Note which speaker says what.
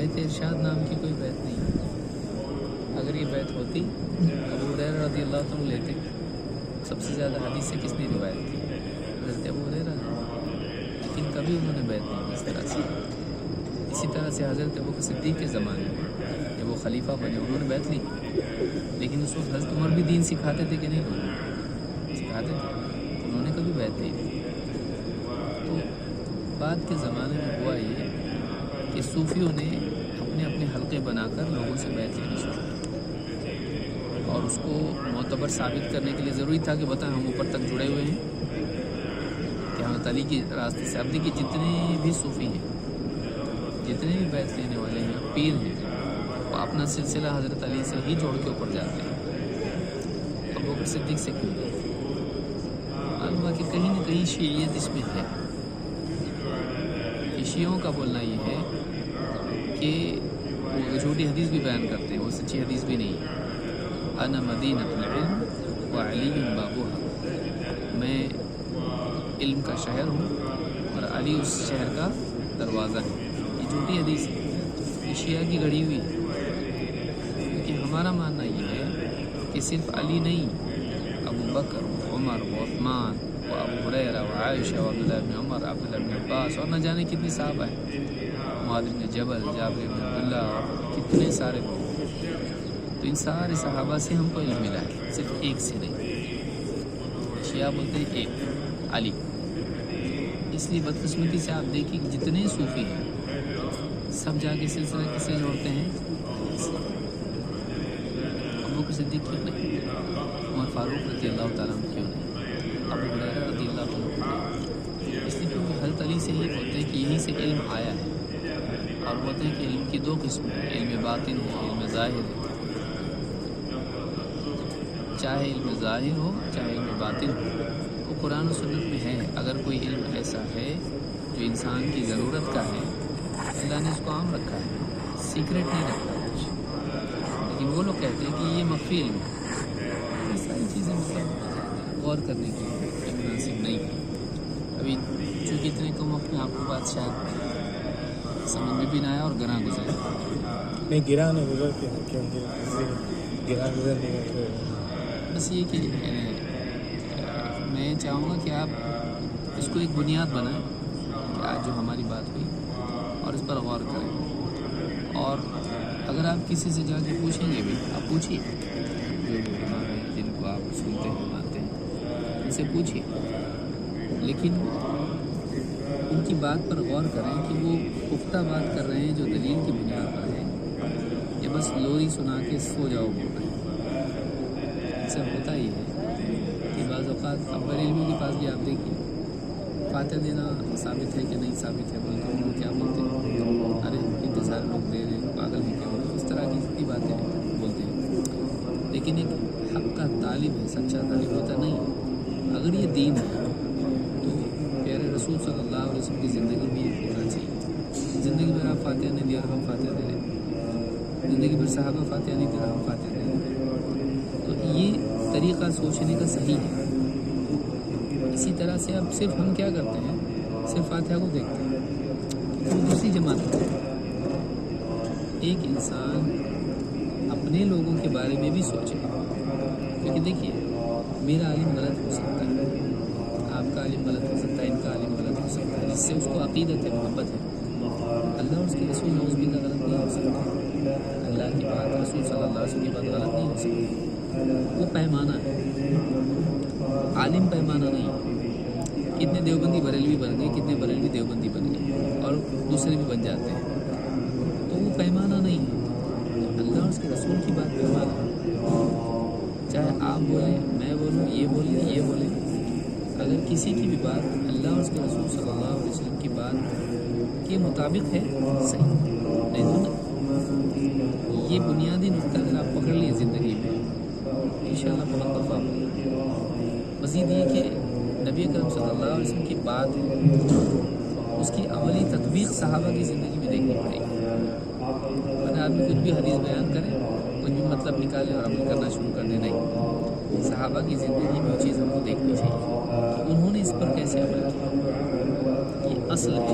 Speaker 1: بیت ارشاد نام کی کوئی بیت نہیں ہے. اگر یہ بیت ہوتی ابو ہریرہ رضی اللہ عنہ لیتے. سب سے زیادہ حدیث سے کس نے روایت کی؟ حضرت ابو ہریرہ نے. لیکن کبھی انہوں نے بیت نہیں کی اس طرح سے. اسی طرح سے حضرت ابوبکر صدیق کے زمانے میں جب وہ خلیفہ بنے انہوں نے بیت لی. لیکن اس وقت حضرت عمر بھی دین سکھاتے تھے کہ نہیں؟ سکھاتے تھے. انہوں نے کبھی بیت نہیں دی. تو بعد کے زمانے میں ہوا یہ کہ صوفیوں نے اپنے اپنے حلقے بنا کر لوگوں سے بیت لینی شروع کی. اور اس کو معتبر ثابت کرنے کے لیے ضروری تھا کہ بتائیں ہم اوپر تک جڑے ہوئے ہیں کہ حضرت علی کے راستے سے. اب دیکھیے جتنے بھی صوفی ہیں، جتنے بھی بیت لینے والے ہیں، پیر ہیں، وہ اپنا سلسلہ حضرت علی سے ہی جوڑ کے اوپر جاتے ہیں. ابوبکر صدیق سے کیوں نہیں؟ معلوم ہے کہ کہیں نہ کہیں شیعیت اس میں ہے. شیعوں کا بولنا یہ ہے کہ وہ جھوٹی حدیث بھی بیان کرتے ہیں، وہ سچی حدیث بھی نہیں ہے. انا مدینۃ العلم وعلی بابوها، میں علم کا شہر ہوں اور علی اس شہر کا دروازہ ہے. یہ جھوٹی حدیث ہے، یہ شیعہ کی گھڑی ہوئی ہے. کیونکہ ہمارا ماننا یہ ہے کہ صرف علی نہیں، ابو بکر و عمر و عثمان و ابو ہریرہ و عائشہ و عبداللہ بن عمر، عبداللہ بن عباس، اور نہ جانے کتنے صحابہ ہیں، معاذ بن جبل، جابر بن عبداللہ، اور کتنے سارے لوگ. تو ان سارے صحابہ سے ہم کو علم ملا ہے، صرف ایک سے نہیں. شیعہ بولتے ہیں ایک علی. اس لیے بدقسمتی سے آپ دیکھیں کہ جتنے صوفی ہیں سب جا کے سلسلہ کسے جوڑتے ہیں؟ ابوبکر صدیق کیوں نہیں؟ عمر فاروق رضی اللہ تعالیٰ عنہ کیوں نہیں؟ ابو ہریرہ رضی اللہ عنہ کیوں نہیں؟ اس لیے کیونکہ حضرت علی سے ہی بولتے ہیں کہ یہیں سے علم آیا ہے. اور بولتے ہیں کہ علم کی دو قسم ہیں، علم باطن ہے، علم ظاہر ہے. چاہے علم ظاہر ہو چاہے علم باطن ہو، وہ قرآن و سنت میں ہے. اگر کوئی علم ایسا ہے جو انسان کی ضرورت کا ہے، اللہ نے اس کو عام رکھا ہے، سیکرٹ نہیں رکھا کچھ. لیکن وہ لوگ کہتے ہیں کہ یہ مخفی علم ہے. یہ ساری چیزیں مطلب غور کرنے کی مناسب نہیں ہے. ابھی چونکہ اتنے کم وقت میں آپ کو بات شاید سمجھ میں بھی نہ آیا اور گراں گزرے.
Speaker 2: نہیں گرا نہیں گزرتے کیونکہ گرا گزر نہیں.
Speaker 1: بس یہ کہ میں چاہوں گا کہ آپ اس کو ایک بنیاد بنائیں کہ آج جو ہماری بات ہوئی اور اس پر غور کریں. اور اگر آپ کسی سے جا کے پوچھیں گے بھی، آپ پوچھیے جو علماء ہیں جن کو آپ سنتے ہیں مانتے ہیں ان سے پوچھیے. لیکن ان کی بات پر غور کریں کہ وہ پختہ بات کر رہے ہیں جو دلیل کی بنیاد پر ہے، یا بس لوری سنا کے سو جاؤ بول رہے ہیں. سب ہوتا ہی ہے کہ بعض اوقات اب بریلویوں کے پاس بھی آپ دیکھیے فاتحہ دینا ثابت ہے کہ نہیں ثابت ہے بول کے وہ کیا بولتے ہیں، ارے اتنے سارے لوگ دے رہے ہیں، پاگل ہیں کیا؟ اس طرح کی اتنی باتیں بولتے ہیں. لیکن ایک حق کا طالب ہے، سچا طالب ہوتا نہیں. اگر یہ دین ہے تو پیارے رسول صلی اللہ علیہ وسلم کی زندگی میں یہ ہونا چاہیے. زندگی بھر آپ فاتحہ نہیں دیا اور ہم فاتحہ دے رہے ہیں، زندگی بھر صحابہ فاتحہ نہیں دے رہا ہم فاتحہ دے رہے ہیں. تو یہ طریقہ سوچنے کا صحیح ہے. اسی طرح سے اب صرف ہم کیا کرتے ہیں، صرف فاتحہ کو دیکھتے ہیں کہ وہ دوسری جماعت ہے. ایک انسان اپنے لوگوں کے بارے میں بھی سوچے. کیونکہ دیکھیے میرا عالم غلط ہو سکتا ہے، آپ کا عالم غلط ہو سکتا ہے، ان کا عالم غلط ہو سکتا ہے، جس سے اس کو عقیدت ہے، محبت ہے. اللہ اور اس کے رسول نعوذ باللہ غلط نہیں ہو سکتا. اللہ کی بات، رسول صلی اللہ علیہ وسلم کی بات غلط نہیں ہو سکتی. وہ پیمانہ ہے، عالم پیمانہ نہیں. کتنے دیوبندی بریلوی بن گئے، کتنے بریلوی دیوبندی بن گئے اور دوسرے بھی بن جاتے ہیں. تو وہ پیمانہ نہیں ہے. اللہ اور اس کے رسول کی بات پیمانہ ہے. چاہے آپ بولیں، میں بولوں، یہ بولیں، یہ بولیں، اگر کسی کی بھی بات اللہ اور اس کے رسول صلی اللہ علیہ وسلم کی بات کے مطابق ہے صحیح، نہیں تو نہیں. یہ بنیادی نقطہ اگر آپ پکڑ لیے زندگی میں انشاءاللہ بہت دفعہ ہوگا. مزید یہ کہ نبی اکرم صلی اللہ علیہ وسلم کی بات ہے، اس کی عملی تطبیق صحابہ کی زندگی میں دیکھنی پڑے گی. ورنہ آدمی کچھ بھی حدیث بیان کرے، کچھ بھی مطلب نکالے اور عمل کرنا شروع کر دے. نہیں، صحابہ کی زندگی میں وہ چیز ہم کو دیکھنی چاہیے کہ انہوں نے اس پر کیسے عمل کیا. یہ اصل ہے،